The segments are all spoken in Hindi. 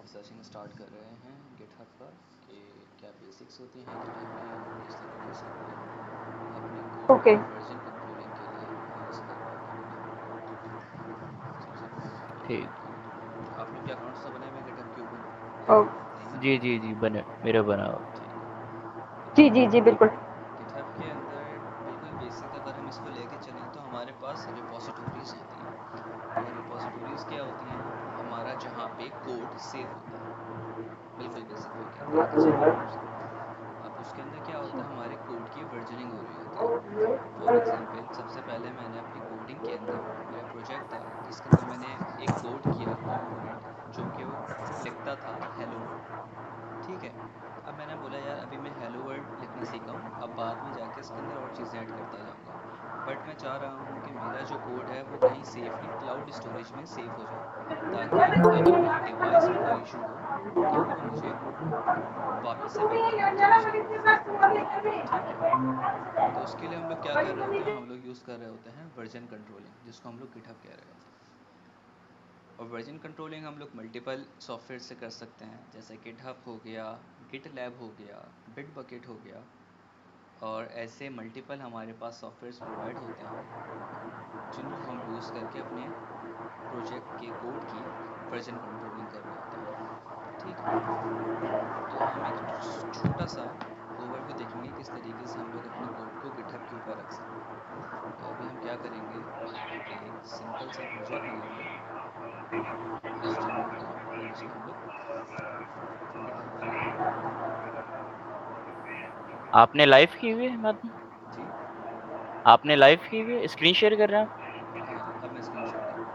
सर्चिंग स्टार्ट कर रहे हैं गिटहब का कि क्या बेसिक्स होती हैं गिटहब की और किस तरीके से हम लोग अपने कोड ओके। को वर्जन कंट्रोलिंग के लिए यूज़ कर पाएंगे गिटहब को। सबसे पहले हम लोग ठीक। आप लोग के अकाउंट्स तो बने हुए हैं गिटहब के ऊपर, ओ, नहीं ना? जी जी जी, बने मेरा बना हुआ। ठीक है। जी तो जी जी बिल्कुल। गिटहब के अंदर बिल्कुल बेसिक अगर हम इसको लेके चलें तो हमारे पास रिपोजिटोरीज होती हैं। और रिपोजिटोरीज क्या होती हैं? हमारा जहाँ पे कोड सेव होता है। बिल्कुल बेसिक वे के अंदर लेके चलेंगे हम उसको। अब उसके अंदर क्या होता है, हमारे कोड की वर्जनिंग हो रही होती है। फॉर एग्जांपल सबसे पहले मैंने अपनी कोडिंग के अंदर, मेरा प्रोजेक्ट था जिसके अंदर मैंने एक कोड किया कंपोनेंट जो कि वो लिखता था हेलो वर्ल्ड। ठीक है। अब मैंने बोला यार अभी मैं हेलो वर्ल्ड लिखना सीखा हूँ, अब बाद में जाके इसके अंदर और चीज़ें ऐड करता जाऊँगा। बट मैं चाह रहा हूँ कि मेरा जो कोड है वो कहीं सेफली क्लाउड स्टोरेज में सेव हो जाए, ताकि अगर मेरे डिवाइस में कोई इशू हो तो वो मुझे वापस से बैकअप मिल जाए उसका। ठीक है। तो उसके लिए हम लोग क्या कर रहे होते हैं, हम लोग यूज़ कर रहे होते हैं वर्जन कंट्रोलिंग, जिसको हम लोग गिटहब कह रहे होते हैं। और वर्जन कंट्रोलिंग हम लोग मल्टीपल सॉफ्टवेयर से कर सकते हैं, जैसे गिटहब हो गया, गिटलैब हो गया, बिटबकेट हो गया। और ऐसे मल्टीपल हमारे पास सॉफ्टवेयर्स प्रोवाइड होते हैं जिनको हम यूज़ करके अपने प्रोजेक्ट के कोड की वर्जन कंट्रोलिंग कर रहे होते हैं। ठीक है। तो हम एक छोटा सा ओवरव्यू देखेंगे किस तरीके से हम लोग अपने कोड को गिटहब के ऊपर रख सकते हैं। तो अभी हम क्या करेंगे, एक सिंपल सा प्रोजेक्ट बनाएंगे HTML का, और उसको हम लोग गिटहब पे लगाएंगे। आपने लाइव की हुई है मैम? जी। आपने लाइव की हुई है? स्क्रीन शेयर कर रहे हैं आप? हाँ, अब मैं स्क्रीन शेयर कर रहा हूँ।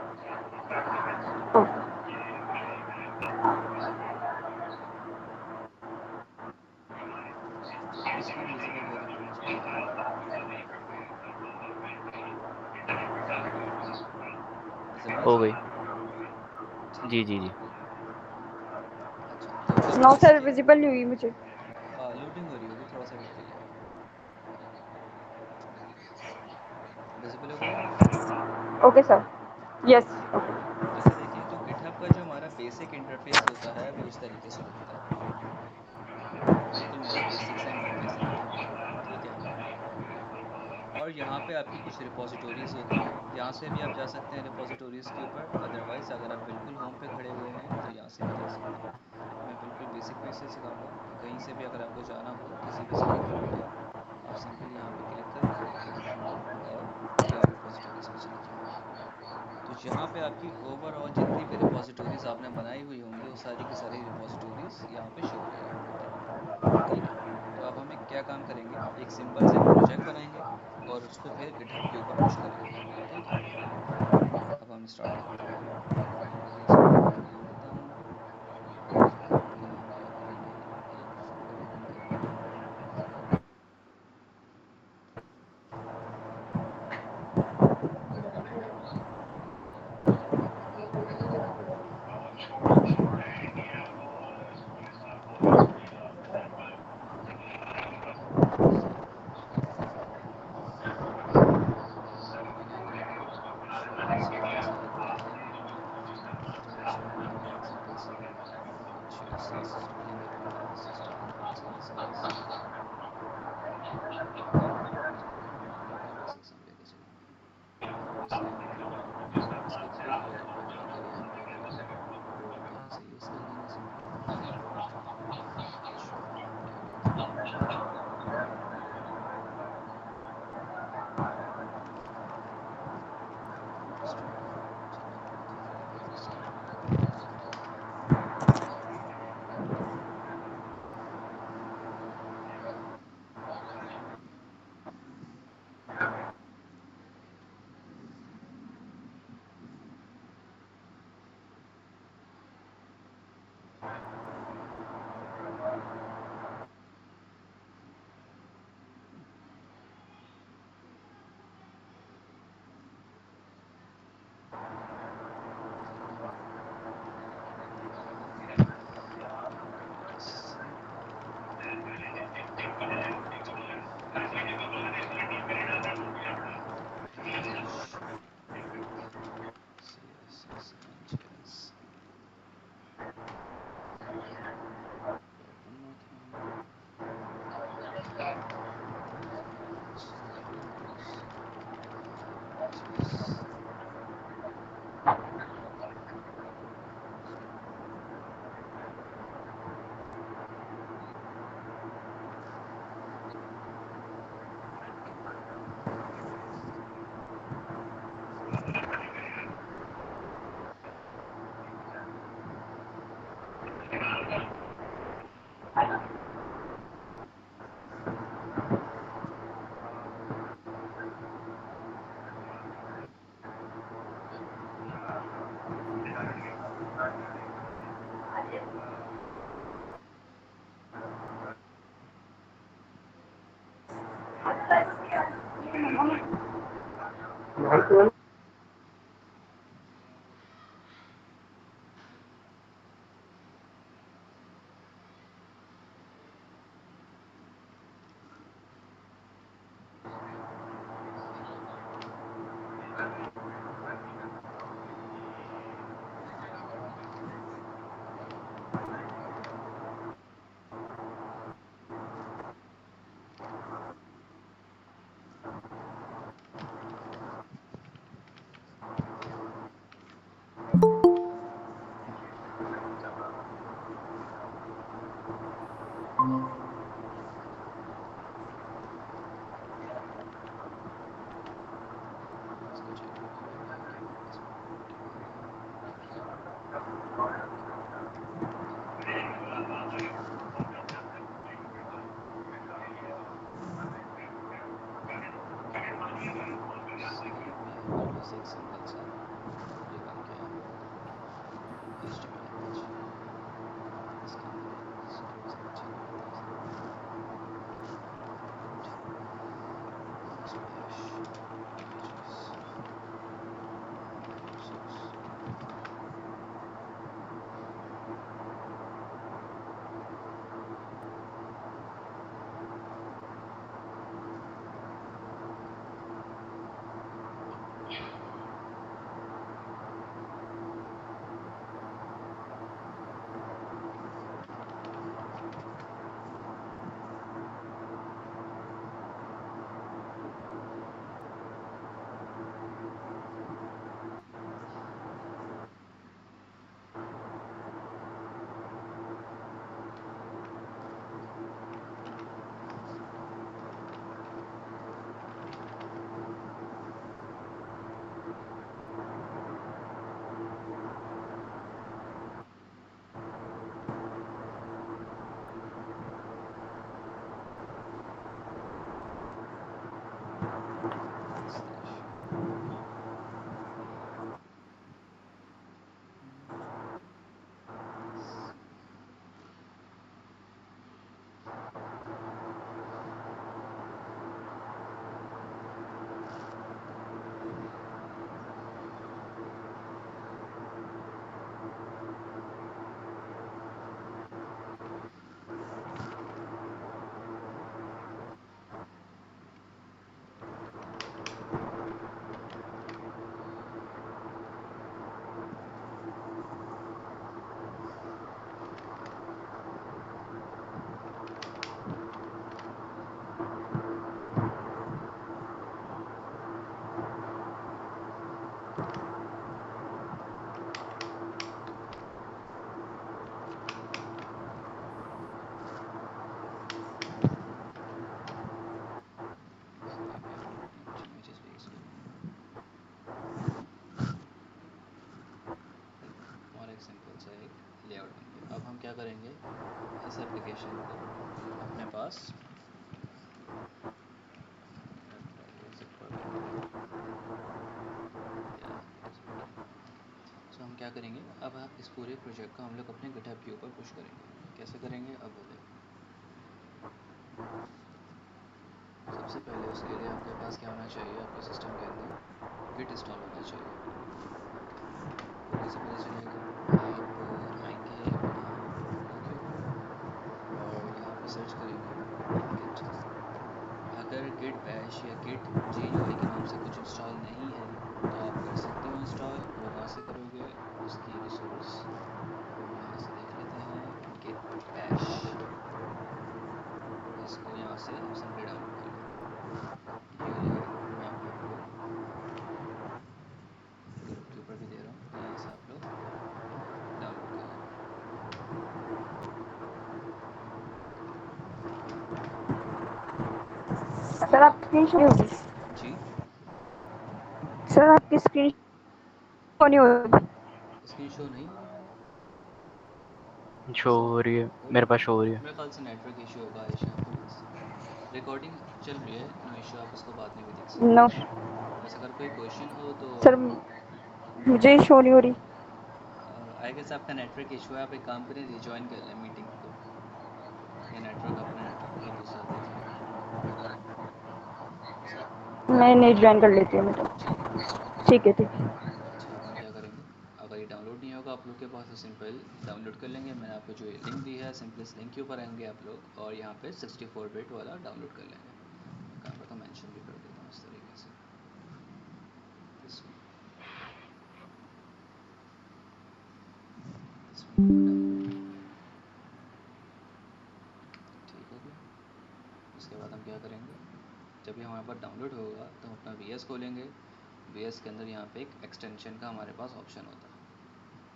आपकी स्क्रीन विजिबल हो रही है मुझे। विजिबल है हो गई। स्क्रीन? ठीक जी है। जी जी। अच्छा, तो अब नो सर, इसके, विजिबल नहीं हुई मुझे। हाँ लोडिंग हो रही होगी, थोड़ा सा वेट करिए। विजिबल हो गई है? Okay sir. यस। ठीक है। जैसे देखिए, जो गिटहब का जो हमारा बेसिक इंटरफेस होता है वो इस तरीके से दिखता है। बिल्कुल मेरा बेसिक सा इंटरफेस है गिटहब का। ठीक है। और यहाँ पे आपकी कुछ रिपोजिटोरीज होती हैं, यहाँ से भी आप जा सकते हैं रिपोजिटोरीज के ऊपर, अदरवाइज़ अगर आप बिल्कुल होम पे खड़े हुए हैं तो यहाँ से भी जा सकते हैं। मैं बिल्कुल बेसिक वे से सिखाऊंगा कि कहीं से भी अगर आपको जाना हो किसी भी सिक्योर पे, आप सिंपल यहाँ पे क्लिक करें और गिटहब रिपोजिटोरीज पे चले जाएं। तो यहाँ पे आपकी ओवरऑल जितनी भी रिपोजिटोरीज आपने बनाई हुई होंगी वो सारी की सारी रिपोजिटोरीज यहाँ पे शो हो जाएंगी ऊपर। ठीक है। तो अब हम एक क्या काम करेंगे, एक सिंपल से एक प्रोजेक्ट बनाएंगे और उसको फिर गिटहब के ऊपर पुश करेंगे। ठीक है। अब हम स्टार्ट करते हैं। मैं इसको यहाँ पे ले लेता हूँ और यहाँ पे हम क्या करेंगे, एक फोल्डर ओपन करेंगे। मैंने एक लिंक सिंपल सा एक बनाया है तो उसमें मैंने एक सिंपल सा कुछ CSS लिंक रखा है, system.css। बिल्कुल बेसिक सा हम लेके चलेंगे। अब इसके अंदर इसके कोड को पढ़ने के लिए हम क्या करेंगे, यहाँ से यूज़ कर लेंगे सिंपल। अच्छा, हम ले लेते हैं string. Select with string. Simple package CSS and JS। images source. Images base को और एक सिंपल सा एक लेआउट बन गया। अब हम क्या करेंगे, इस एप्लीकेशन को अपने पास सो हम क्या करेंगे, अब इस पूरे प्रोजेक्ट को हम लोग अपने गिटहब के ऊपर पुश करेंगे। कैसे करेंगे अब वो देखें। सबसे पहले उसके लिए आपके पास क्या होना चाहिए, आपके सिस्टम के अंदर गिट इंस्टॉल होना चाहिए। वो कैसे पता चलेगा, आप आएंगे अपना गूगल के ऊपर और यहाँ पे सर्च करेंगे गिट। अगर गिट बैश या गिट GUI के नाम से कुछ इंस्टॉल नहीं है तो आप कर सकते हो इंस्टॉल। और कहाँ से करोगे, उसकी रिसोर्स यहाँ से देख लेते हैं, गिट बैश, इसको यहाँ से सिंपली डाउनलोड कर लेंगे। ये लिंक मैं आप लोग को ग्रुप के ऊपर भी दे रहा हूँ, तो यहाँ से आप लोग डाउनलोड कर लेना। सर आपकी स्क्रीन शो नहीं होगी। जी सर आपकी स्क्रीन शो नहीं होगी। स्क्रीन शो नहीं हो रही मेरी, शो हो रही है, मेरे पास शो हो रही है। मेरे ख्याल से नेटवर्क इशू होगा आयशा आपके पास। रिकॉर्डिंग चल रही है, नो इशू, आप इसको बाद में भी देख सकते नो हो। बस अगर कोई क्वेश्चन हो तो सर मुझे शो नहीं हो रही। आई गेस आपका नेटवर्क इशू है। आप एक काम करें, रिजॉइन कर लें मीटिंग को, या नेटवर्क अपने नेटवर्क मतलब दूसरा देख लें। मैं नहीं ज्वाइन कर लेती हूँ मैं तो। ठीक है, ठीक है ठीक है। अच्छा अब हम क्या करेंगे, अगर ये डाउनलोड नहीं होगा आप लोग के पास तो सिंपल डाउनलोड कर लेंगे। मैंने आपको जो ये लिंक दी है, सिंपल इस लिंक के ऊपर आएंगे आप लोग और यहाँ पे 64 बिट वाला डाउनलोड कर लेंगे। मैं काम करता हूँ, मेंशन भी कर देता हूँ इस तरीके से, इसमें डाउनलोड ठीक हो गया। उसके बाद हम क्या करेंगे, जब ये हमारे पास डाउनलोड होगा तो हम अपना VS खोलेंगे। VS के अंदर यहाँ पे एक एक्सटेंशन का हमारे पास ऑप्शन होता है,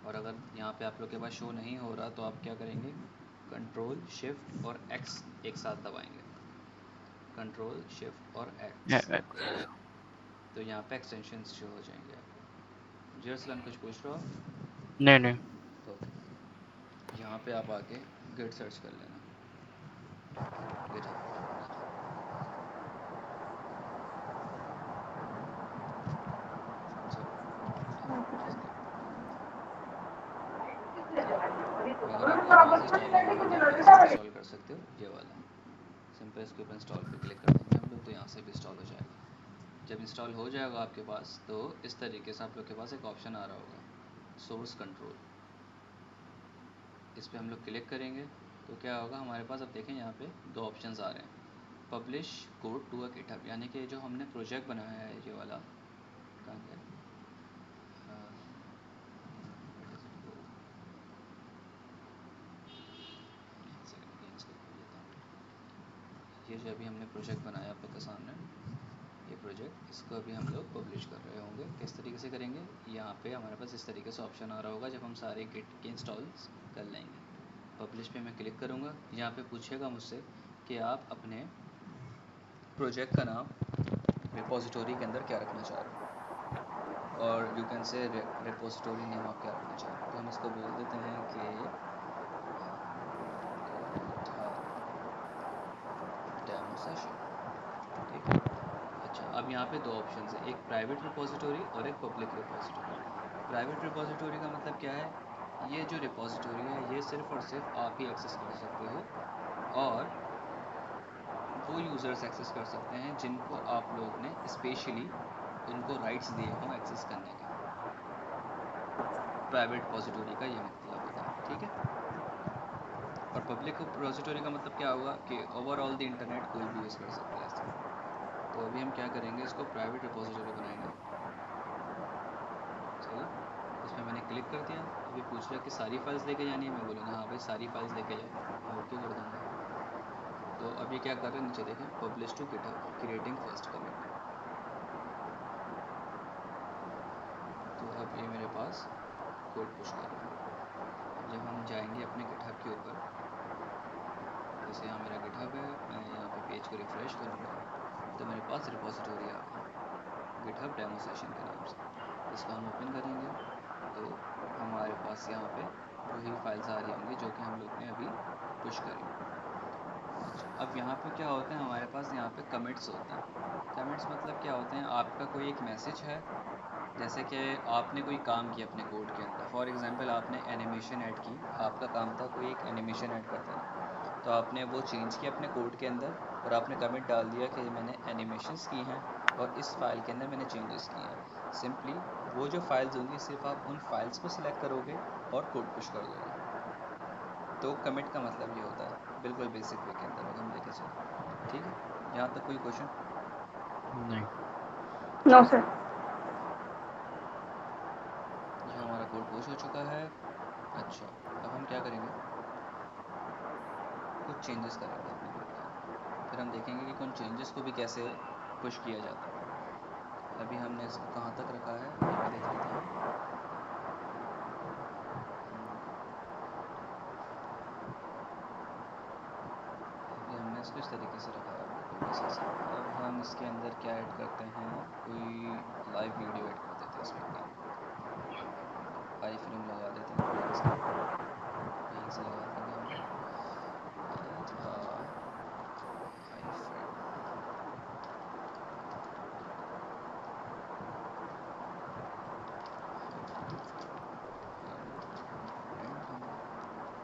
और अगर यहाँ पे आप लोग के पास शो नहीं हो रहा तो आप क्या करेंगे, कंट्रोल शिफ्ट और X एक साथ दबाएंगे, कंट्रोल शिफ्ट और X, तो यहाँ पे एक्सटेंशन शो हो जाएंगे आपको। जी अर्सलान कुछ पूछ रहे हो आप? नहीं ओके, यहाँ पे आप आके गिट सर्च कर लेना, गिटहब। और अगर आपको यहाँ से इंस्टॉल नहीं हो रहा तो आप यहाँ से इंस्टॉल कर सकते हो, ये वाला सिंपल इसके ऊपर इंस्टॉल पे क्लिक कर देंगे हम लोग तो यहाँ से भी इंस्टॉल हो जाएगा। जब इंस्टॉल हो जाएगा आपके पास तो इस तरीके से आप लोग के पास एक ऑप्शन आ रहा होगा सोर्स कंट्रोल। इस पर हम लोग क्लिक करेंगे तो क्या होगा हमारे पास, अब देखें यहाँ पे दो ऑप्शंस आ रहे हैं, publish code to a GitHub, यानी कि जो हमने प्रोजेक्ट बनाया है ये वाला, कहाँ गया, ये जो अभी हमने प्रोजेक्ट बनाया आप लोग के सामने, ये प्रोजेक्ट, इसको अभी हम लोग पब्लिश कर रहे होंगे। किस तरीके से करेंगे, यहाँ पे हमारे पास इस तरीके से ऑप्शन आ रहा होगा जब हम सारे गिट के इंस्टॉल कर लेंगे। पब्लिश पे मैं क्लिक करूँगा, यहाँ पे पूछेगा मुझसे कि आप अपने प्रोजेक्ट का नाम रिपोजिटोरी के अंदर क्या रखना चाह रहे हो, और यू कैन से रिपोजिटोरी नेम आप क्या रखना चाह रहे हो। तो हम इसको बोल देते हैं कि डेमो सेशन, ठीक है। अच्छा, अब यहाँ पे दो ऑप्शन है, एक प्राइवेट रिपोजिटोरी और एक पब्लिक रिपोजिटोरी। प्राइवेट रिपोजिटोरी का मतलब क्या है, ये जो रिपोजिटोरी है ये सिर्फ और सिर्फ आप ही एक्सेस कर सकते हो, और वो यूज़र्स एक्सेस कर सकते हैं जिनको आप लोग ने स्पेशली उनको राइट्स दिए हों एक्सेस करने के। प्राइवेट रिपोजिटोरी का ये मतलब होता है, ठीक है। और पब्लिक रिपोजिटोरी का मतलब क्या होगा कि ओवरऑल द इंटरनेट कोई भी यूज़ कर सकता है इसको। तो अभी हम क्या करेंगे, इसको प्राइवेट रिपोजिटोरी बनाएंगे, सही है। इसमें मैंने क्लिक कर दिया, अभी पूछ रहा है कि सारी फाइल्स लेके जानी है, मैं बोलूँगा हाँ भाई सारी फाइल्स लेके जाओ, मैं ओके कर दूँगा। तो अभी क्या कर रहे हैं, नीचे देखें, publish to GitHub creating first commit. तो अब ये मेरे पास कोड पुश कर रहा है। जब हम जाएंगे अपने गिटहब के ऊपर, जैसे यहाँ मेरा गिटहब है, मैं यहाँ पे पेज को रिफ़्रेश करूँगा तो मेरे पास रिपोजिटोरी आ गई गिटहब डेमो सेशन के नाम से। इसको हम ओपन करेंगे तो हमारे पास यहाँ पे वही फाइल्स आ रही होंगी जो कि हम लोग ने अभी पुश करी। अच्छा, अब यहाँ पे क्या होते हैं, हमारे पास यहाँ पे कमिट्स होते हैं। कमिट्स मतलब क्या होते हैं, आपका कोई एक मैसेज है, जैसे कि आपने कोई काम किया अपने कोड के अंदर, फॉर एग्जांपल आपने एनिमेशन ऐड की, आपका काम था कोई एक एनिमेशन ऐड कर देना, तो आपने वो चेंज किया अपने कोड के अंदर और आपने कमिट डाल दिया कि मैंने एनिमेशंस की हैं और इस फाइल के अंदर मैंने चेंजेस किए हैं। सिंपली वो जो फाइल्स होंगी सिर्फ आप उन फाइल्स को सिलेक्ट करोगे और कोड पुश कर दोगे। तो कमिट का मतलब ये होता है, बिल्कुल बेसिक वे के अंदर अगर हम लेके चलें, ठीक है। यहाँ तक कोई क्वेश्चन? नहीं। No sir. ये हमारा कोड पुश हो चुका है। अच्छा, अब हम क्या करेंगे, कुछ चेंजेस करेंगे अपने कोड के अंदर, फिर हम देखेंगे कि उन चेंजेस को भी कैसे पुश किया जाता है। अभी हमने इसको कहाँ तक रखा है ये भी देख लेते हैं। अभी हमने इसको इस तरीके से रखा है बिल्कुल बेसिक सा। अब हम इसके अंदर क्या ऐड करते हैं, कोई लाइव वीडियो ऐड कर देते हैं इसमें, कोई आई फ्रेम लगा देते हैं कोई एक सा, यहीं से लगा देंगे हम लोग, एड आई फ्रेम। Random feature video. यहाँ पे हम लोगों को काफ़ी मिल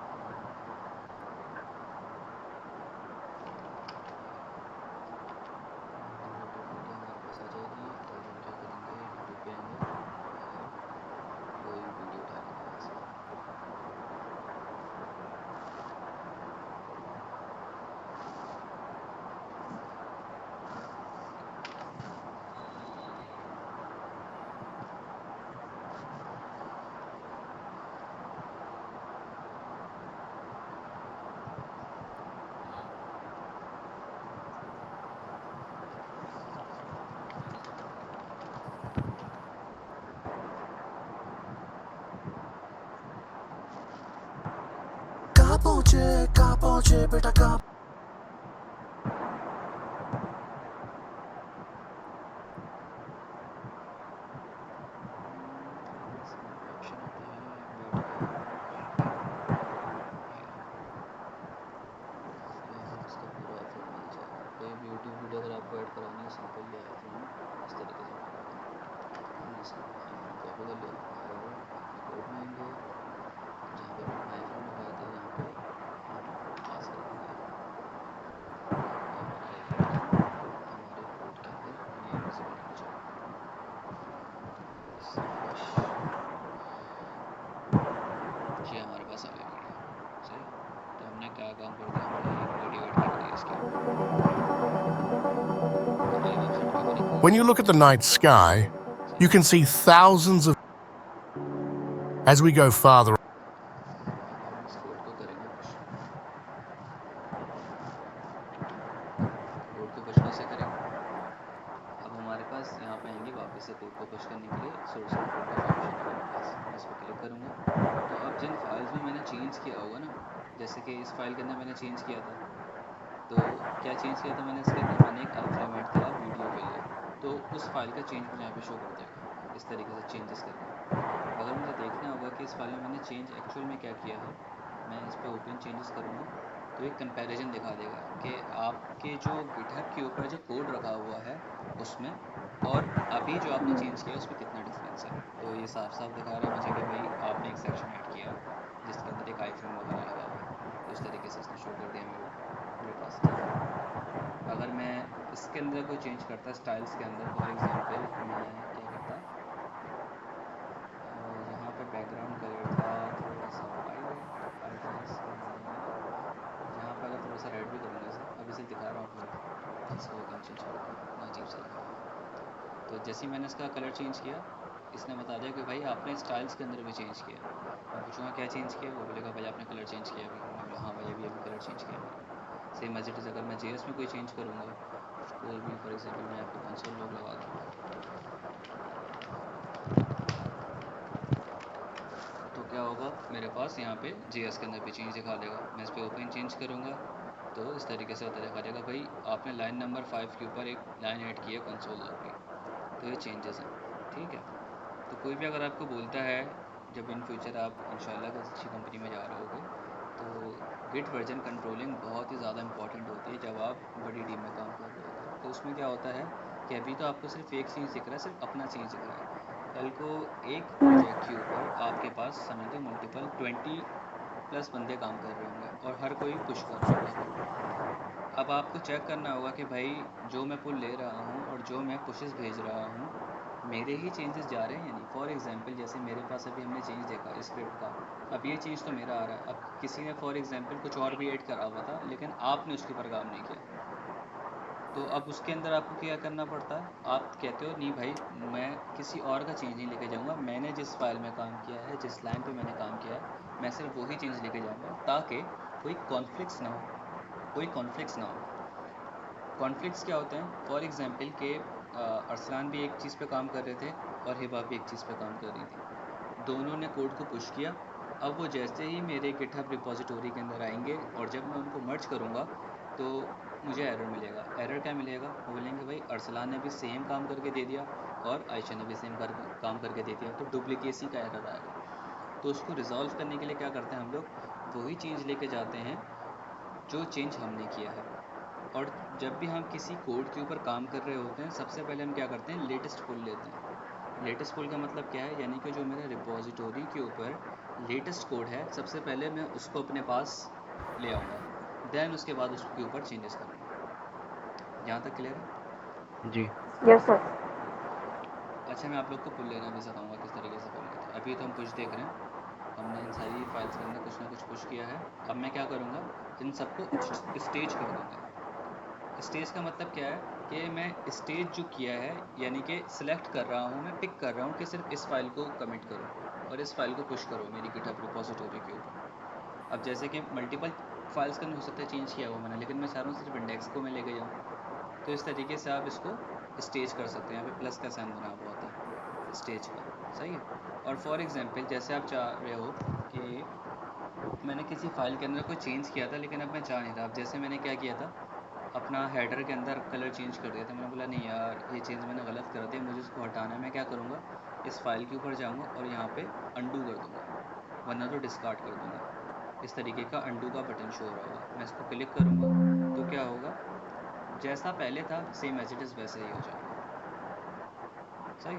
जाएगा। जनरेटेड वीडियो हमारे पास आ जाएगी और हम क्या करेंगे, यूट्यूब पे आएंगे और कोई भी वीडियो उठा लेंगे यहाँ से। कहाँ पहुँचे बेटा कहाँ इसमें ऑप्शन आता है एम्बेड का, ये रहा। सिंपल कोड में आएंगे, जहाँ पे हमने अपना आईफ्रेम लगाया था यहाँ पे हम पास कर देंगे ये हमारा आईफ्रेम है, हमारे कोड के अंदर ये विजिबल होना चाहिए फिश। ये हमारे पास आ गया वीडियो, सही। तो हमने क्या काम कर दिया, हमने एक वीडियो ऐड कर दी इसके ऊपर, हमारी वेबसाइट के ऊपर एक When you look at the night sky, you can see thousands of. As we go farther, अब हम इस कोड को करेंगे पुश। कोड को पुश कैसे करेंगे, अब हमारे पास यहाँ पे आएंगे वापस से कोड को पुश करने के लिए सोर्स ऑफ कोड का एक ऑप्शन है मेरे पास, मैं इस पर क्लिक करूँगा। तो अब जिन फाइल्स में मैंने चेंज किया होगा ना, जैसे कि इस फाइल के अंदर मैंने चेंज किया था, तो क्या चेंज किया था मैंने इसके अंदर, मैंने एक आई फ्रेम ऐड करा वीडियो के लिए, तो उस फाइल का चेंज मुझे यहाँ पे शो कर देगा इस तरीके से चेंजेस करके। अगर मुझे देखना होगा कि इस फाइल में मैंने चेंज एक्चुअल में क्या किया है, मैं इस पर ओपन चेंजेस करूँगा तो एक कंपैरिजन दिखा देगा कि आपके जो गिटहब के ऊपर जो कोड रखा हुआ है उसमें और अभी जो आपने चेंज किया उसमें कितना डिफरेंस है। तो ये साफ साफ दिखा रहा है मुझे कि भाई आपने एक सेक्शन ऐड किया है जिसके अंदर एक आई फ्रेम वगैरह लगा हुआ है, तो इस तरीके से इसने शो कर दिया मेरे पास, ठीक है। अगर मैं इसके अंदर कोई चेंज करता स्टाइल्स के अंदर, फॉर एग्जांपल मैं क्या करता, यहाँ पे बैकग्राउंड कलर था थोड़ा सा वाइट, आई गेस यहाँ पे अगर थोड़ा सा रेड भी करूँगा इसे, अब इसे दिखा रहा हूँ पूरा, इसको ओपन चेंज कर दूँगा, इतना अजीब सा लग रहा है। तो जैसे ही मैंने इसका कलर चेंज किया, इसने बता दिया कि भाई आपने स्टाइल्स के अंदर भी चेंज किया। मैं पूछूंगा क्या चेंज किया, वो बोलेगा भाई आपने कलर चेंज किया अभी, मैं बोला हाँ भाई अभी कलर चेंज किया मैंने। सेम एज इट इज़ अगर मैं जेएस में कोई चेंज करूँगा, कोई भी फॉर एग्जांपल मैं यहाँ पे कंसोल लॉग लगा दूँगा, तो क्या होगा मेरे पास यहाँ पे जेएस के अंदर भी चेंज दिखा देगा। मैं इस पर ओपन चेंज करूँगा तो इस तरीके से होता दिखा देगा भाई आपने लाइन नंबर 5 के ऊपर एक लाइन ऐड की है कंसोल लॉग की, तो ये चेंजेस हैं, ठीक है। तो कोई भी अगर आपको बोलता है, जब इन फ्यूचर आप इंशाल्लाह किसी अच्छी कंपनी में जा रहे होगे, तो गिट वर्जन कंट्रोलिंग बहुत ही ज़्यादा इंपॉर्टेंट होती है जब आप बड़ी टीम में काम कर रहे होते हैं। तो उसमें क्या होता है कि अभी तो आपको सिर्फ एक चीज़ दिख रहा है, सिर्फ अपना चीज़ दिख रहा है, कल को एक प्रोजेक्ट के ऊपर आपके पास समझ लो मल्टीपल 20+ बंदे काम कर रहे होंगे और हर कोई पुश कर रहा होगा कोड। अब आपको चेक करना होगा कि भाई जो मैं पुल ले रहा हूँ और जो मैं पुशेस भेज रहा हूँ मेरे ही चेंजेस जा रहे हैं या नहीं। फॉर एग्जांपल जैसे मेरे पास अभी हमने चेंज देखा स्क्रिप्ट का, अब ये चेंज तो मेरा आ रहा है, अब किसी ने फॉर एग्जांपल कुछ और भी ऐड करा हुआ था लेकिन आपने उसके ऊपर काम नहीं किया, तो अब उसके अंदर आपको क्या करना पड़ता है, आप कहते हो नहीं भाई मैं किसी और का चेंज नहीं लेके जाऊँगा, मैंने जिस फाइल में काम किया है, जिस लाइन पे मैंने काम किया है, मैं सिर्फ वही चेंज लेके जाऊँगा ताकि कोई कॉन्फ्लिक्ट्स ना हो, कोई कॉन्फ्लिक्ट्स ना हो। कॉन्फ्लिक्ट्स क्या होते हैं, फॉर एग्जांपल के अरसलान भी एक चीज़ पे काम कर रहे थे और हिबा भी एक चीज़ पे काम कर रही थी, दोनों ने कोड को पुश किया। अब वो जैसे ही मेरे गिटहब रिपोजिटोरी के अंदर आएंगे और जब मैं उनको मर्ज करूँगा तो मुझे एरर मिलेगा। एरर क्या मिलेगा, वो बोलेंगे भाई अरसलान ने भी सेम काम करके दे दिया और आयशा ने भी सेम काम करके दे दिया, तो डुप्लीकेसी का एरर आएगा। तो उसको रिजॉल्व करने के लिए क्या करते हैं हम लोग, वही चेंज लेके जाते हैं जो चेंज हमने किया है। और जब भी हम किसी कोड के ऊपर काम कर रहे होते हैं सबसे पहले हम क्या करते हैं, लेटेस्ट पुल लेते हैं। लेटेस्ट पुल का मतलब क्या है, यानी कि जो मेरा रिपोजिटोरी के ऊपर लेटेस्ट कोड है सबसे पहले मैं उसको अपने पास ले आऊँगा, देन उसके बाद उसके ऊपर चेंजेस करूँगा। यहाँ तक क्लियर है? जी। Yes sir. अच्छा मैं आप लोग को पुल लेना भी सिखाऊंगा किस तरीके से पुल लेते हैं। अभी तो हम पुश देख रहे हैं, हमने इन सारी फाइल्स के अंदर कुछ ना कुछ पुश किया है। अब मैं क्या करूँगा, इन सबको स्टेज कर दूँगा। स्टेज का मतलब क्या है कि मैं स्टेज जो किया है यानी कि सिलेक्ट कर रहा हूँ, मैं पिक कर रहा हूँ कि सिर्फ इस फाइल को कमिट करो और इस फाइल को पुश करो मेरी गिटहब रिपोजिटोरी के ऊपर। अब जैसे कि मल्टीपल फाइल्स का हो सकता है चेंज किया हुआ मैंने, लेकिन मैं चाह रहा हूँ सिर्फ इंडेक्स को मैं लेके जाऊँ, तो इस तरीके से आप इसको स्टेज कर सकते हैं। यहाँ पे प्लस का साइन बना हुआ होता है स्टेज का, सही है। और फॉर एग्जांपल जैसे आप चाह रहे हो कि मैंने किसी फाइल के अंदर कोई चेंज किया था लेकिन अब मैं चाह नहीं रहा, अब जैसे मैंने क्या किया था अपना हेडर के अंदर कलर चेंज कर दिया था, मैंने बोला नहीं यार ये चेंज मैंने गलत कर दिया, मुझे इसको हटाना है। मैं क्या करूँगा, इस फाइल के ऊपर जाऊँगा और यहाँ पे अंडू कर दूँगा, वरना तो डिस्कार्ड कर दूँगा। इस तरीके का अंडू का बटन शो हो रहा होगा, मैं इसको क्लिक करूँगा तो क्या होगा, जैसा पहले था सेम एज इट इज़ वैसा ही हो जाएगा, सही।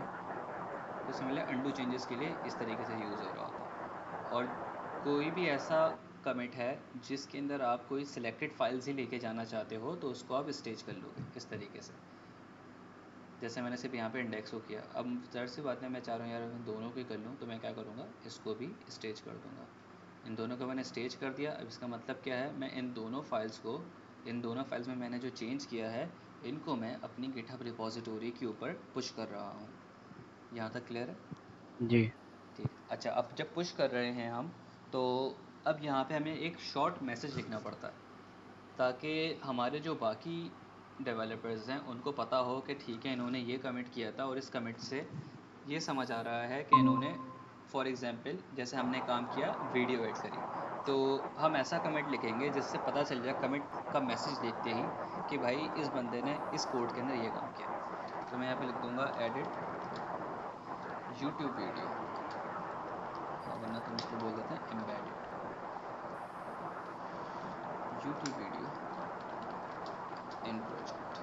तो समझ लें अंडू चेंजेस के लिए इस तरीके से यूज़ हो रहा होता है। और कोई भी ऐसा कमिट है जिसके अंदर आप कोई सिलेक्टेड फाइल्स ही लेके जाना चाहते हो तो उसको आप स्टेज कर लोगे इस तरीके से। जैसे मैंने सिर्फ यहाँ पे इंडेक्स को किया, अब ज़ाहिर सी बात है मैं चाह रहा हूँ यार मैं दोनों को ही कर लूँ, तो मैं क्या करूँगा, इसको भी स्टेज कर दूँगा। इन दोनों को मैंने स्टेज कर दिया। अब इसका मतलब क्या है, मैं इन दोनों फाइल्स में मैंने जो चेंज किया है इनको मैं अपनी गिटहब रिपॉजिटरी के ऊपर पुश कर रहा हूँ। यहाँ तक क्लियर है? जी। ठीक। अच्छा, अब जब पुश कर रहे हैं हम, तो अब यहाँ पे हमें एक शॉर्ट मैसेज लिखना पड़ता है ताकि हमारे जो बाकी डेवलपर्स हैं उनको पता हो कि ठीक है इन्होंने ये कमिट किया था और इस कमिट से ये समझ आ रहा है कि इन्होंने फॉर एग्जांपल जैसे हमने काम किया वीडियो ऐड करी, तो हम ऐसा कमिट लिखेंगे जिससे पता चल जाए कमिट का मैसेज देखते ही कि भाई इस बंदे ने इस कोड के अंदर ये काम किया। तो मैं यहाँ पे लिख दूँगा एडिट यूट्यूब वीडियो, वरना तुम इसको बोल देते हैं एम्बेडेड यूट्यूब वीडियो इन प्रोजेक्ट।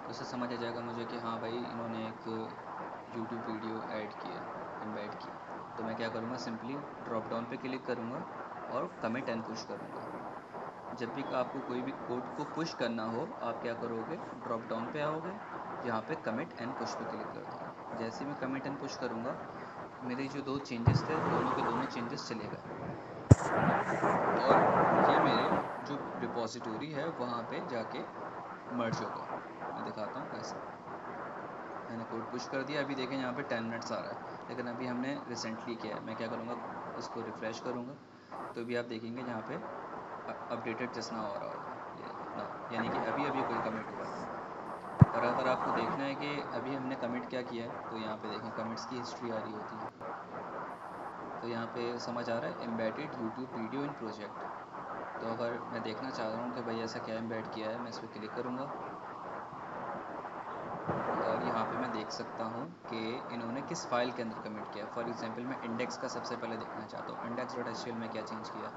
तो इससे समझ आ जाएगा मुझे कि हाँ भाई इन्होंने एक यूट्यूब वीडियो ऐड किया, एम्बेड किया। तो मैं क्या करूँगा, सिंपली ड्रॉप डाउन पे क्लिक करूँगा और कमिट एंड पुश करूँगा। जब भी आपको कोई भी कोड को पुश करना हो आप क्या करोगे, ड्रॉप डाउन पे आओगे, यहाँ पे कमिट एंड पुश पे क्लिक कर दोगे। जैसे ही मैं कमिट एंड पुश करूँगा मेरे जो दो चेंजेस थे दोनों के दोनों चेंजेस चले गए और ये मेरे जो रिपॉजिटरी है वहाँ पे जाके मर्ज हो गए। मैं दिखाता हूँ कैसे। मैंने कोड पुश कर दिया, अभी देखें यहाँ पे 10 मिनट्स आ रहा है, लेकिन अभी हमने रिसेंटली किया है। मैं क्या करूँगा, इसको रिफ़्रेश करूँगा तो भी आप देखेंगे यहाँ पे अपडेटेड जस्ट नाउ आ रहा होगा, ये देखिए नाउ, यानी कि अभी अभी कोई कमिट हुआ है। और अगर आपको देखना है कि अभी हमने कमिट क्या किया है तो यहाँ पे देखें कमिट्स की हिस्ट्री आ रही होती है। तो यहाँ पे समझ आ रहा है एम्बेडेड यूट्यूब वीडियो इन प्रोजेक्ट। तो अगर मैं देखना चाह रहा हूँ कि भाई ऐसा क्या एम्बेड किया है, मैं इस पर क्लिक करूँगा और यहाँ पे मैं देख सकता हूँ कि इन्होंने किस फाइल के अंदर कमिट किया है। फॉर एग्जांपल मैं इंडेक्स का सबसे पहले देखना चाहता हूँ, index.html में क्या चेंज किया।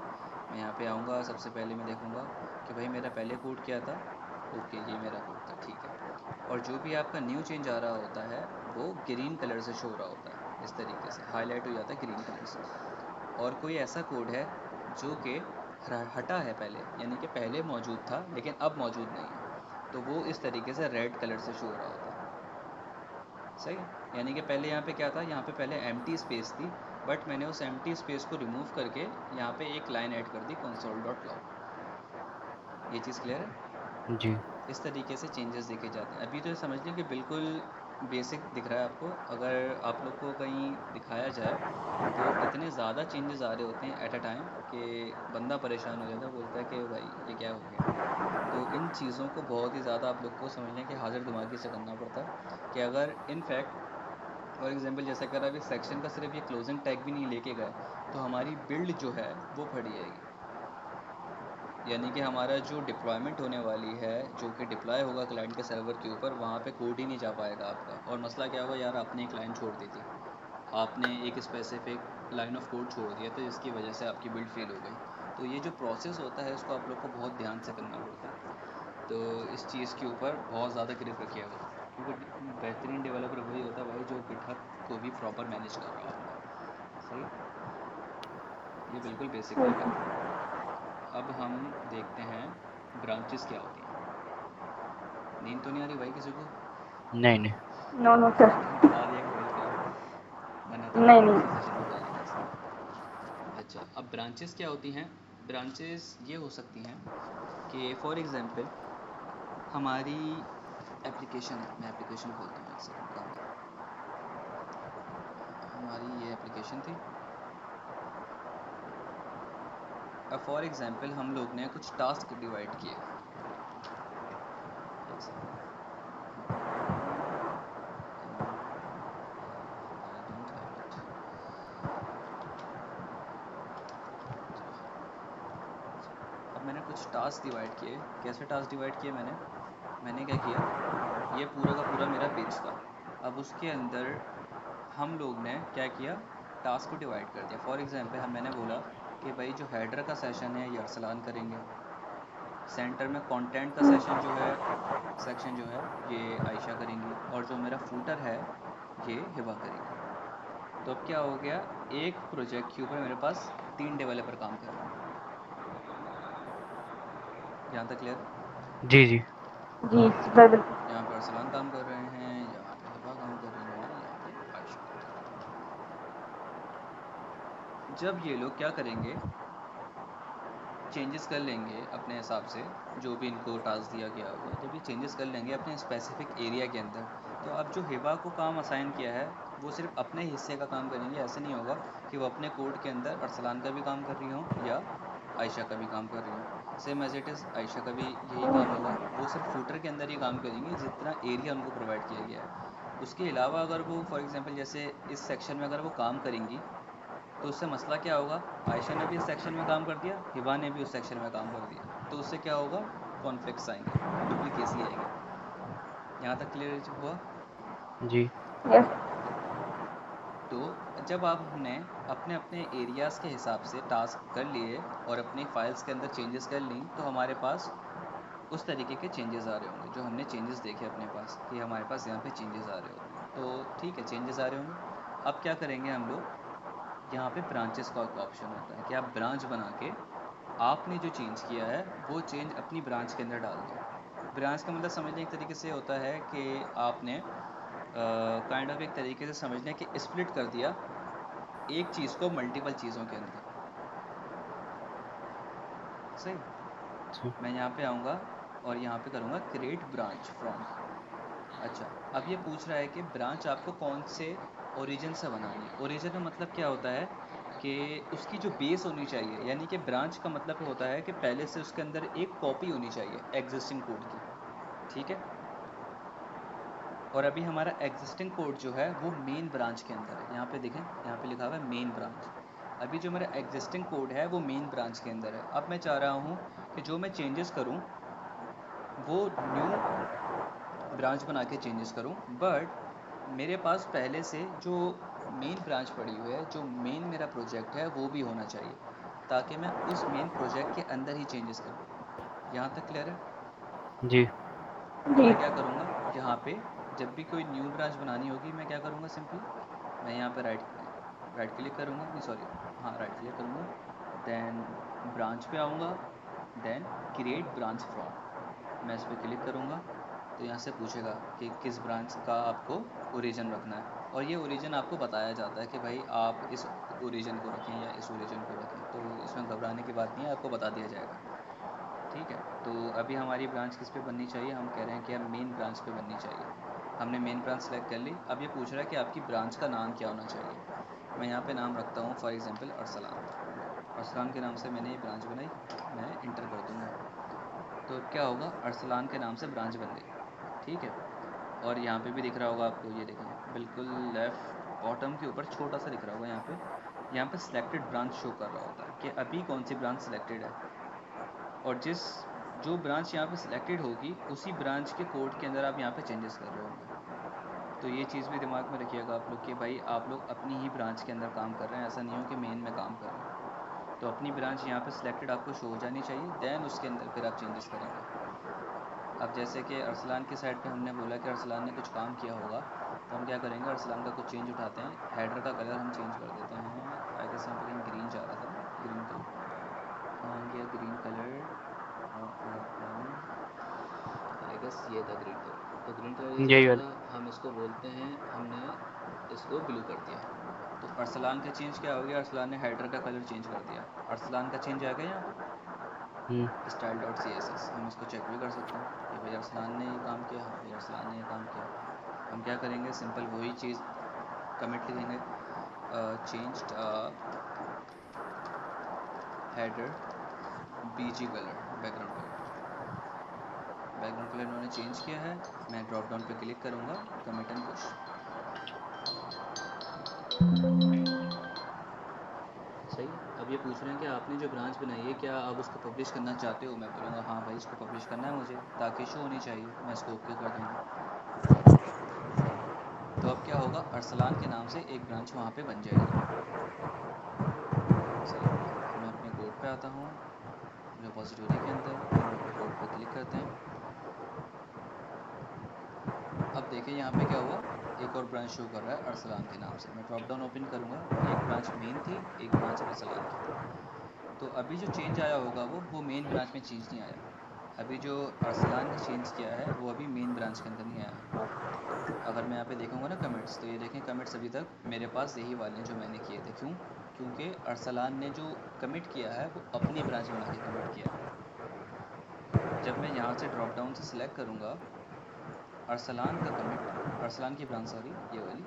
मैं यहाँ पे आऊँगा, सबसे पहले मैं देखूँगा कि भाई मेरा पहले कोड क्या था। ओके, ये मेरा कोड था, ठीक है। और जो भी आपका न्यू चेंज आ रहा होता है वो ग्रीन कलर से शो हो रहा होता है, इस तरीके से हाईलाइट हो जाता है ग्रीन कलर से। और कोई ऐसा कोड है जो कि हटा है पहले, यानी कि पहले मौजूद था लेकिन अब मौजूद नहीं है, तो वो इस तरीके से रेड कलर से शो हो रहा होता है। सही है, यानी कि पहले यहाँ पे क्या था, यहाँ पे पहले एम्प्टी स्पेस थी, बट मैंने उस एम्प्टी स्पेस को रिमूव करके यहाँ पे एक लाइन ऐड कर दी console.log। ये चीज़ क्लियर है? जी। इस तरीके से चेंजेस देखे जाते हैं। अभी तो समझ लें कि बिल्कुल बेसिक दिख रहा है आपको, अगर आप लोग को कहीं दिखाया जाए तो इतने ज़्यादा चेंजेस आ रहे होते हैं एट अ टाइम कि बंदा परेशान हो जाता है, बोलता है कि भाई ये क्या हो गया। तो इन चीज़ों को बहुत ही ज़्यादा आप लोग को समझने के हाजिर दिमागी से करना पड़ता है कि अगर इनफैक्ट फॉर एग्जांपल जैसे अगर आप इस सेक्शन का सिर्फ ये क्लोजिंग टैग भी नहीं लेके गए तो हमारी बिल्ड जो है वो फट जाएगी। यानी कि हमारा जो डिप्लॉयमेंट होने वाली है, जो कि डिप्लॉय होगा क्लाइंट के सर्वर के ऊपर, वहाँ पे कोड ही नहीं जा पाएगा आपका। और मसला क्या होगा, यार आपने एक लाइन छोड़ दी थी, आपने एक स्पेसिफिक लाइन ऑफ कोड छोड़ दिया था जिसकी वजह से आपकी बिल्ड फेल हो गई। तो ये जो प्रोसेस होता है इसको आप लोग को बहुत ध्यान से करना पड़ता है। तो इस चीज़ के ऊपर बहुत ज़्यादा ग्रिप रखिएगा, क्योंकि बेहतरीन डेवलपर वही होता है भाई जो गिटहब को भी प्रॉपर मैनेज कर रहा होगा। सही है, ये बिल्कुल बेसिक लेवल ठीक है। अब हम देखते हैं ब्रांचेस क्या होती हैं। नींद तो नहीं आ रही भाई किसी को? नहीं, नहीं। No no sir. उठा दिया कि बोल के, वरना तो नहीं मैं नहीं। दूसरे सेशन में बोल देता इसको। अच्छा, अब ब्रांचेस क्या होती हैं। ब्रांचेस ये हो सकती हैं कि फॉर एग्जांपल हमारी एप्लीकेशन है, मैं एप्लीकेशन खोलता हूँ एक सेकंड, कहाँ गई हमारी ये एप्लीकेशन थी। अब फॉर एग्जांपल हम लोग ने कुछ टास्क डिवाइड किए, एक सेकंड, कम ऑन यार, आई डोंट हैव इट। अब मैंने कुछ टास्क डिवाइड किए। कैसे टास्क डिवाइड किए मैंने क्या किया, ये पूरा का पूरा मेरा पेज था। अब उसके अंदर हम लोग ने क्या किया, टास्क को डिवाइड कर दिया। फॉर एग्जांपल मैंने बोला कि भाई जो हेडर का सेशन है ये अरसलान करेंगे, सेंटर में कंटेंट का सेक्शन जो है ये आयशा करेंगी, और जो मेरा फूटर है ये हिबा करेगी। तो अब क्या हो गया, एक प्रोजेक्ट के ऊपर मेरे पास 3 डेवलपर काम कर रहे हैं। यहाँ तक क्लियर है? जी जी जी सर बिल्कुल। यहाँ पे अरसलान काम कर रहे हैं, यहाँ पे हिबा काम कर रही हैं, यहाँ पे आयशा काम कर रही है। जब ये लोग क्या करेंगे, चेंजेस कर लेंगे अपने हिसाब से, जो भी इनको टास्क दिया गया होगा, जब ये चेंजेस कर लेंगे अपने स्पेसिफिक एरिया के अंदर, तो अब जो हिबा को काम असाइन किया है वो सिर्फ अपने हिस्से का काम करेंगे। ऐसे नहीं होगा कि वो अपने कोड के अंदर अरसलान का भी काम कर रही हो या आयशा का भी काम कर रही हो। Same as it is Ayesha का भी यही काम होगा, वो सिर्फ फूटर के अंदर ही काम करेंगी जितना एरिया उनको प्रोवाइड किया गया है। उसके अलावा अगर वो फॉर एग्जांपल जैसे इस सेक्शन में अगर वो काम करेंगी, तो उससे मसला क्या होगा, आयशा ने भी इस सेक्शन में काम कर दिया, हिबा ने भी उस सेक्शन में काम कर दिया, तो उससे क्या होगा, कॉन्फ्लिक्ट्स आएंगे, डुप्लीकेसी आएगी। यहाँ तक क्लियर हुआ? जी यस। तो जब आप हमने अपने अपने एरियाज़ के हिसाब से टास्क कर लिए और अपनी फाइल्स के अंदर चेंजेस कर ली, तो हमारे पास उस तरीके के चेंजेस आ रहे होंगे, जो हमने चेंजेस देखे अपने पास कि हमारे पास यहाँ पे चेंजेस आ रहे होते हैं। तो ठीक है, चेंजेस आ रहे होंगे। अब क्या करेंगे हम लोग, यहाँ पे ब्रांचेस का ऑप्शन होता है कि आप ब्रांच बना के आपने जो चेंज किया है वो चेंज अपनी ब्रांच के अंदर डाल दो। ब्रांच का मतलब समझने एक तरीके से होता है कि आपने काइंड ऑफ एक तरीके से समझने कि स्प्लिट कर दिया एक चीज़ को मल्टीपल चीज़ों के अंदर। सही। जी मैं यहाँ पे आऊँगा और यहाँ पे करूँगा क्रिएट ब्रांच फ्रॉम। अच्छा, अब ये पूछ रहा है कि ब्रांच आपको कौन से ओरिजिन से बनानी है। ओरिजिन का मतलब क्या होता है कि उसकी जो बेस होनी चाहिए, यानी कि ब्रांच का मतलब होता है कि पहले से उसके अंदर एक कॉपी होनी चाहिए एग्जिस्टिंग कोड की। ठीक है, और अभी हमारा एग्जिस्टिंग कोड जो है वो मेन ब्रांच के अंदर है। यहाँ पे देखें, यहाँ पे लिखा हुआ है मेन ब्रांच। अभी जो मेरा एग्जिस्टिंग कोड है वो मेन ब्रांच के अंदर है। अब मैं चाह रहा हूँ कि जो मैं चेंजेस करूँ वो न्यू ब्रांच बना के चेंजेस करूँ, बट मेरे पास पहले से जो मेन ब्रांच पड़ी हुई है, जो मेन मेरा प्रोजेक्ट है वो भी होना चाहिए, ताकि मैं उस मेन प्रोजेक्ट के अंदर ही चेंजेस करूँ। यहाँ तक क्लियर है? जी तो जी मैं क्या करूँगा, यहाँ पे जब भी कोई न्यू ब्रांच बनानी होगी, मैं क्या करूँगा, सिंपली मैं यहाँ पे राइट क्लिक करूँगा, नहीं सॉरी, हाँ राइट क्लिक करूँगा, देन ब्रांच पे आऊँगा, देन क्रिएट ब्रांच फ्रॉम, मैं इस पर क्लिक करूँगा। तो यहाँ से पूछेगा कि किस ब्रांच का आपको ओरिजिन रखना है, और ये ओरिजिन आपको बताया जाता है कि भाई आप इस ओरिजिन को रखें या इस ओरिजिन को रखें, तो इसमें घबराने की बात नहीं है, आपको बता दिया जाएगा। ठीक है, तो अभी हमारी ब्रांच किस पे बननी चाहिए, हम कह रहे हैं कि हम मेन ब्रांच पे बननी चाहिए। हमने मेन ब्रांच सेलेक्ट कर ली। अब ये पूछ रहा है कि आपकी ब्रांच का नाम क्या होना चाहिए। मैं यहाँ पे नाम रखता हूँ फॉर एग्जांपल अरसलान। अरसलान के नाम से मैंने ये ब्रांच बनाई, मैं इंटर कर दूँगा। तो अब क्या होगा, अरसलान के नाम से ब्रांच बन गई। ठीक है, और यहाँ पे भी दिख रहा होगा आपको, ये देखें बिल्कुल लेफ़्ट बॉटम के ऊपर छोटा सा दिख रहा होगा, यहाँ पे सिलेक्टेड ब्रांच शो कर रहा होता है कि अभी कौन सी ब्रांच सिलेक्टेड है, और जो ब्रांच यहाँ पे सिलेक्टेड होगी उसी ब्रांच के कोड के अंदर आप यहाँ पे चेंजेस कर रहे होंगे। तो ये चीज़ भी दिमाग में रखिएगा आप लोग कि भाई आप लोग अपनी ही ब्रांच के अंदर काम कर रहे हैं, ऐसा नहीं हो कि मेन में काम कर रहे हो। तो अपनी ब्रांच यहाँ पे सिलेक्टेड आपको शो हो जानी चाहिए, देन उसके अंदर फिर आप चेंजेस करेंगे। अब जैसे कि अरसलान की साइड पे हमने बोला कि अरसलान ने कुछ काम किया होगा, तो हम क्या करेंगे, अरसलान का कुछ चेंज उठाते हैं। हेडर का कलर हम चेंज कर देते हैं, आई गेस यहाँ पे कहीं ग्रीन चाह रहा था मैं, ग्रीन कलर कहाँ गया, ग्रीन कलर आई गेस ये था ग्रीन कलर। तो ग्रीन कलर इज़ यही अच्छा वाला। था, हम इसको बोलते हैं, हमने इसको ब्लू कर दिया। तो अरसलान का चेंज क्या हो गया, अरसलान ने हेडर का कलर चेंज कर दिया, अरसलान का चेंज आ गया यहाँ पे style dot C S S. हम इसको चेक भी कर सकते हैं कि भाई अरसलान ने ये काम किया, हाँ भाई अरसलान ने ये काम किया। हम क्या करेंगे, सिंपल वही चीज़ कमिट लिखेंगे, change header BG colour, background colour इन्होंने चेंज किया है। मैं ड्रॉप डाउन पे क्लिक करूँगा, कमिट एंड पुश। सही है। अब ये पूछ रहे हैं कि आपने जो ब्रांच बनाई है क्या आप उसको पब्लिश करना चाहते हो। मैं बोलूँगा हाँ भाई इसको पब्लिश करना है मुझे, ताकि शो होनी चाहिए। मैं इसको ओके कर दूँगा। तो अब क्या होगा, अरसलान के नाम से एक ब्रांच वहाँ पे बन जाएगी। सही। अब मैं अपने कोड पे आता हूँ, रिपोजिटरी के अंदर कोड पे क्लिक करते हैं। अब देखें यहाँ पे क्या हुआ, एक और ब्रांच शो कर रहा है अरसलान के नाम से। मैं ड्रॉप डाउन ओपन करूँगा, एक ब्रांच मेन थी, एक ब्रांच अरसलान की थी। तो अभी जो चेंज आया होगा वो मेन ब्रांच में चेंज नहीं आया। अभी जो अरसलान ने चेंज किया है वो अभी मेन ब्रांच के अंदर नहीं आया है। अगर मैं यहाँ पे देखूँगा ना कमिट्स, तो ये देखें कमिट्स अभी तक मेरे पास यही वाले हैं जो मैंने किए थे। क्यों? क्योंकि अरसलान ने जो कमिट किया है वो अपनी ब्रांच बना के कमिट किया है। जब मैं यहाँ से ड्रॉप डाउन से सिलेक्ट करूँगा अरसलान का कमिट, अरसलान की ब्रांच सॉरी ये वाली,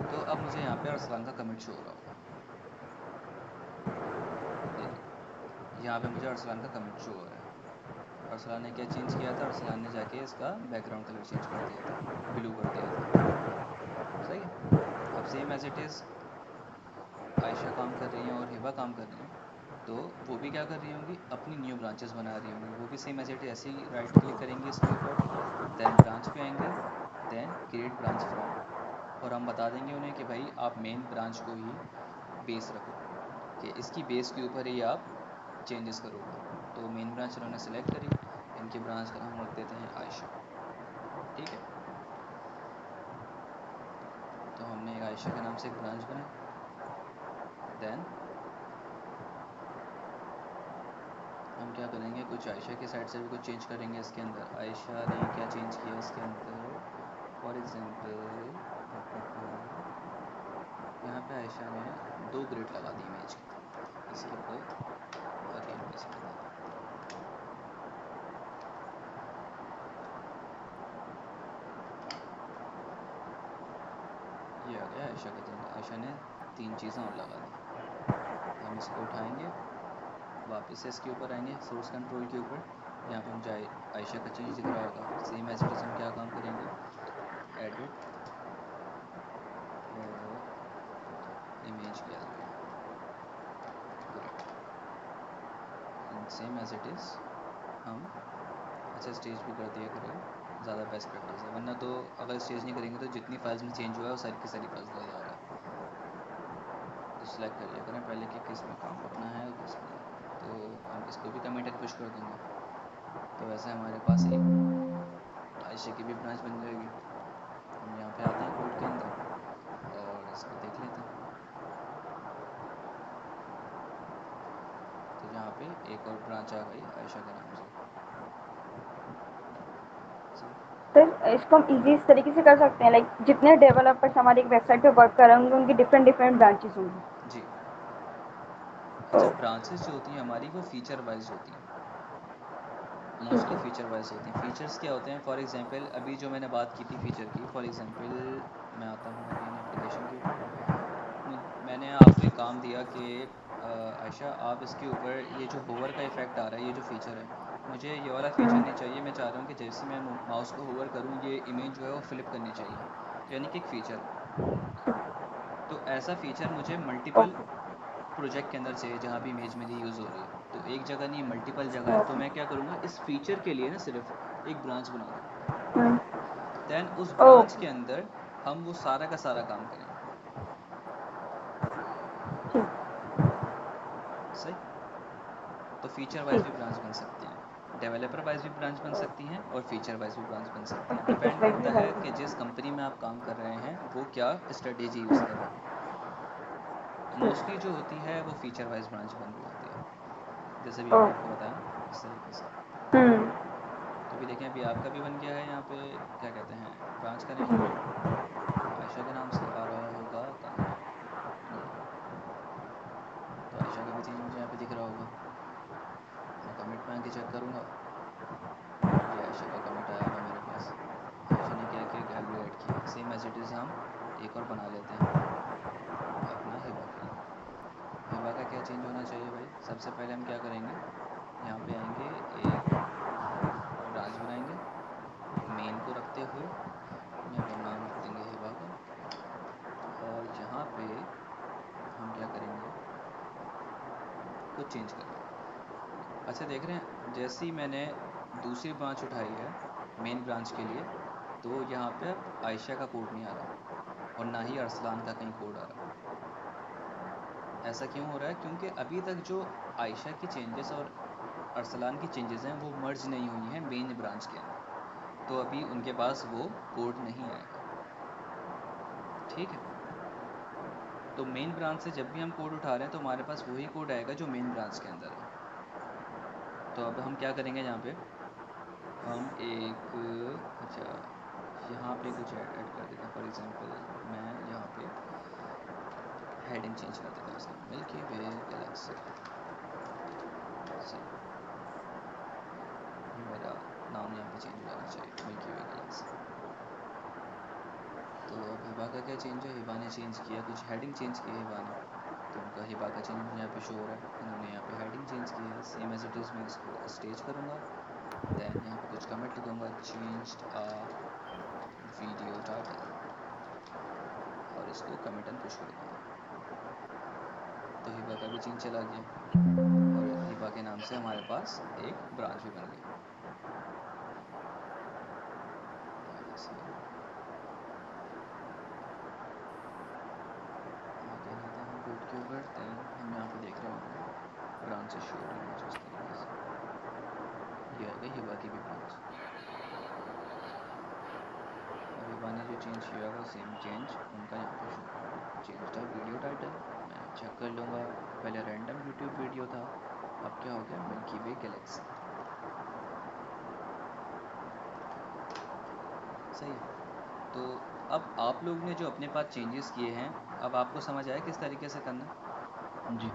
तो अब मुझे यहाँ पे अरसलान का कमिट शो हो रहा होगा। ये देखो यहाँ पे मुझे अरसलान का कमिट शो हो रहा है। अरसलान ने क्या चेंज किया था, अरसलान ने जाके इसका बैकग्राउंड कलर चेंज कर दिया था, ब्लू कर दिया था। सही है। अब same as it is Ayesha काम कर रही हैं और हिबा काम कर रही हैं, तो वो भी क्या कर रही होंगी, अपनी न्यू ब्रांचेस बना रही होंगी। वो भी सेम एज इट इज़ ऐसे ही राइट क्लिक करेंगी इसके ऊपर, देन ब्रांच पे आएंगी, देन क्रिएट ब्रांच फ्रॉम, और हम बता देंगे उन्हें कि भाई आप मेन ब्रांच को ही बेस रखो, कि इसकी बेस के ऊपर ही आप चेंजेस करोगे। तो मेन ब्रांच इन्होंने सेलेक्ट करी, इनकी ब्रांच का नाम रख देते हैं आयशा। ठीक है, तो हमने एक आयशा के नाम से एक ब्रांच बनाई। देन हम क्या करेंगे, कुछ आयशा की साइड से भी कुछ चेंज करेंगे इसके अंदर। आयशा ने क्या चेंज किया इसके अंदर, फॉर एग्जांपल यहाँ पे आयशा ने 2 ग्रिड लगा दी इमेज की, इसके ऊपर अगेन पेस्ट कर देते हैं। ये आ गया आयशा का चेंज। आयशा ने 3 चीज़ें और लगा दी। हम इसको उठाएंगे, वापस से इसके ऊपर आएंगे सोर्स कंट्रोल के ऊपर। यहाँ पे मुझे आयशा का चेंज दिख रहा होगा। सेम एज इट इज़ हम क्या काम करेंगे, edit image gallery grid, and same as it is हम अच्छा स्टेज भी कर दिया करें, ज़्यादा बेस्ट प्रैक्टिस है। वरना तो अगर स्टेज नहीं करेंगे तो जितनी फाइल्स में चेंज हुआ है वो सारी की सारी फाइल्स ले जाएगा। तो सिलेक्ट कर लिया करें पहले कि किस में काम करना है और किस में नहीं। तो हम इसको भी कमिट एंड पुश कर देंगे, तो वैसे हमारे पास एक आयशा की भी ब्रांच बन जाएगी। हम यहाँ पे आते हैं कोड के अंदर और इसको देख लेते हैं। तो यहाँ पे एक और ब्रांच आ गई आयशा के नाम से। सर इसको हम इजी इस तरीके से कर सकते हैं, लाइक जितने डेवलपर्स हमारी एक वेबसाइट पे वर्क कर रहे होंगे उनकी डिफरेंट डिफरेंट ब्रांचेस होंगी। जी। तो अच्छा, ब्रांचेस जो होती हैं हमारी वो फीचर वाइज होती हैं, ठीक मोस्टली है। फीचर वाइज होती हैं। फीचर्स क्या होते हैं, फॉर एग्जांपल अभी जो मैंने बात की थी फीचर की, फॉर एग्जांपल मैं आता हूँ अगेन एप्लीकेशन के ऊपर। मैंने आपको एक काम दिया कि आयशा आप इसके ऊपर ये जो होवर का इफ़ेक्ट आ रहा है, ये जो फीचर है, मुझे ये वाला फीचर नहीं चाहिए। मैं चाह रहा हूँ कि जैसे मैं माउस को होवर करूँ ये इमेज जो है वो फ्लिप करनी चाहिए, यानी कि एक फ़ीचर है। तो ऐसा फ़ीचर मुझे मल्टीपल ओके प्रोजेक्ट के अंदर चाहिए जहाँ भी इमेज मेरी यूज़ हो रही है। तो एक जगह नहीं, मल्टीपल जगह है। तो ओके। मैं क्या करूँगा, इस फीचर के लिए ना सिर्फ एक ब्रांच बना दूँगा, हम्म, देन उस ब्रांच ओके के अंदर हम वो सारा का सारा काम करेंगे। ठीक सही। तो फीचर वाइज ठीक भी ब्रांच बन सकते हैं, डेवलपर वाइज भी ब्रांच बन सकती हैं और फीचर वाइज भी ब्रांच बन सकती और हैं। फीचर्स डिपेंड वाइज भी करता है बन कि जिस सकते कंपनी में आप काम कर रहे हैं वो क्या स्ट्रेटेजी यूज़ हैं। कर रहे हैं। ठीक। मोस्टली जो होती है वो फीचर वाइज ब्रांच बन रही होती है, जैसे भी मैंने आपको ओके। बताया ना इस तरीके से। हम्म। तो अभी देखें, अभी आपका भी बन गया है यहाँ पे, क्या कहते हैं ब्रांच का नेम, जी आयशा के नाम से आ रहा होगा तन्हा। ये तो आयशा का भी चेंज मुझे यहाँ पे दिख रहा होगा। मैं कमिट में आके चेक करूँगा, ये आयशा का कमिट आया होगा मेरे पास। आयशा ने क्या किया, गैलरी ऐड किया। सेम एज इट इज़ हम एक और बना लेते हैं अपना हिबा के लिए। हिबा का क्या चेंज होना चाहिए भाई, सबसे पहले हम क्या करेंगे, यहाँ पे आएंगे, एक ब्रांच बनाएंगे मेन को रखते हुए, यहाँ पे हम नाम रख देंगे हिबा का। और यहाँ पे हम क्या करेंगे, कुछ चेंज करेंगे। अच्छा देख रहे हैं, जैसे ही मैंने दूसरी ब्रांच उठाई है मेन ब्रांच के लिए, तो यहाँ पे अब आयशा का कोड नहीं आ रहा और ना ही अरसलान का कहीं कोड आ रहा। ऐसा क्यों हो रहा है, क्योंकि अभी तक जो आयशा की चेंजेस और अरसलान की चेंजेस हैं वो मर्ज नहीं हुई हैं मेन ब्रांच के अंदर, तो अभी उनके पास वो कोड नहीं आएगा। ठीक है, तो मेन ब्रांच से जब भी हम कोड उठा रहे हैं तो हमारे पास वही कोड आएगा जो मेन ब्रांच के अंदर है। तो अब हम क्या करेंगे, यहाँ पे हम एक अच्छा यहाँ पे कुछ ऐड कर देते हैं। फॉर एग्जांपल मैं यहाँ पे हेडिंग चेंज कर देता हूँ इसकी, मिल्की वे गैलेक्सी। सही, ये मेरा नाम यहाँ पे चेंज हो जाना चाहिए, मिल्की वे गैलेक्सी। तो अब हिबा का क्या चेंज है, हिबा ने चेंज किया, कुछ हेडिंग चेंज की है हिबा ने, तो उनका हिबा का चेंज यहाँ पे शो हो रहा है। इन्होंने यहाँ पे हेडिंग चेंज की है, सेम एज इट इज़ मैं इसको स्टेज करूँगा, देन यहाँ पे कुछ कमेंट लिखूँगा, चेंज्ड आ वीडियो टाइटल, और इसको कमेंट एंड पुश कर दूँगा। तो हिबा का भी चेंज चला गया और हिबा के नाम से हमारे पास एक ब्रांच भी बन गई। आगे लेते हैं कोड के ऊपर, देन हम यहाँ पे देख रहे होंगे ब्रांचेस शो हो रही हैं मुझे इस तरीके से। ये आ गई हिबा की भी ब्रांच। अब हिबा ने जो चेंज किया होगा सेम चेंज उनका यहाँ पे शो करेगा। चेंज था वीडियो टाइटल, मैं चेक कर लूँगा, पहले रैंडम यूट्यूब वीडियो था, अब क्या हो गया, मिल्की वे गैलेक्सी। सही है, तो अब आप लोग ने जो अपने पास चेंजेस किए हैं, अब आपको समझ आया किस तरीके से करना है। जी जी।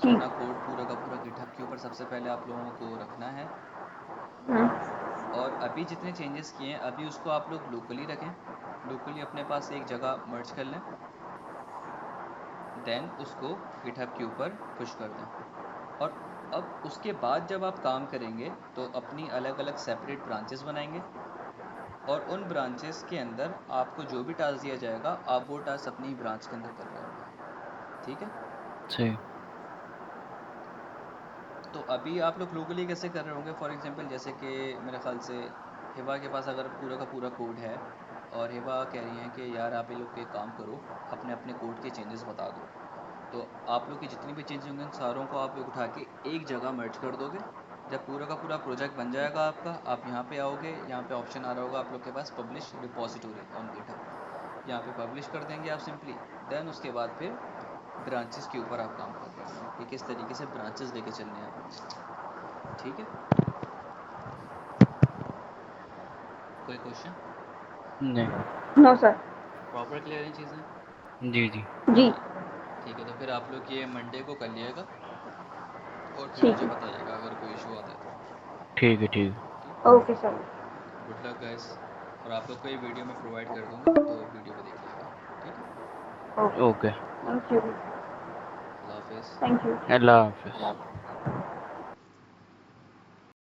अपना कोड पूरा का पूरा गिटहब के ऊपर सबसे पहले आप लोगों को रखना है, और अभी जितने चेंजेस किए हैं अभी उसको आप लोग लोकली रखें, लोकली अपने पास एक जगह मर्ज कर लें, देन उसको गिटहब के ऊपर पुश कर दें। और अब उसके बाद जब आप काम करेंगे तो अपनी अलग अलग सेपरेट ब्रांचेस बनाएंगे, और उन ब्रांचेस के अंदर आपको जो भी टास्क दिया जाएगा आप वो टास्क अपनी ब्रांच के अंदर कर रहे होंगे। ठीक है, सही। तो अभी आप लोग लोकली कैसे कर रहे होंगे, फॉर एग्जांपल जैसे कि मेरे ख्याल से हिबा के पास अगर पूरा का पूरा कोड है और हिबा कह रही हैं कि यार आप ये लोग एक काम करो, अपने अपने कोड के चेंजेस बता दो, तो आप लोग के जितने भी चेंज होंगे उन सारों को आप लोग उठा के एक जगह मर्ज कर दोगे। जब पूरा का पूरा प्रोजेक्ट बन जाएगा आपका, आप यहाँ पे आओगे, यहाँ पे ऑप्शन आ रहा होगा आप लोग के पास पब्लिश रिपोजिटोरी ऑन गिटहब, यहाँ पे पब्लिश कर देंगे आप सिंपली, देन उसके बाद फिर ब्रांचेस के ऊपर आप काम कर रहे होंगे कि किस तरीके से ब्रांचेस लेके चलने हैं आपने। ठीक है, कोई क्वेश्चन? नहीं। No sir. प्रॉपर क्लियर हैं चीज़ें? जी जी। जी। ठीक है, तो फिर आप लोग ये मंडे को कर लिएगा और फिर ठीक मुझे है। बताइएगा अगर कोई इशू आता है तो। ठीक है ठीक ठीक, okay sir. Good luck guys, और आप लोग को ये वीडियो मैं प्रोवाइड कर दूंगा तो वीडियो को देख लिएगा। ठीक है, है। ओके। Thank you. अल्लाह हाफिज़। Thank you. अल्लाह हाफिज़।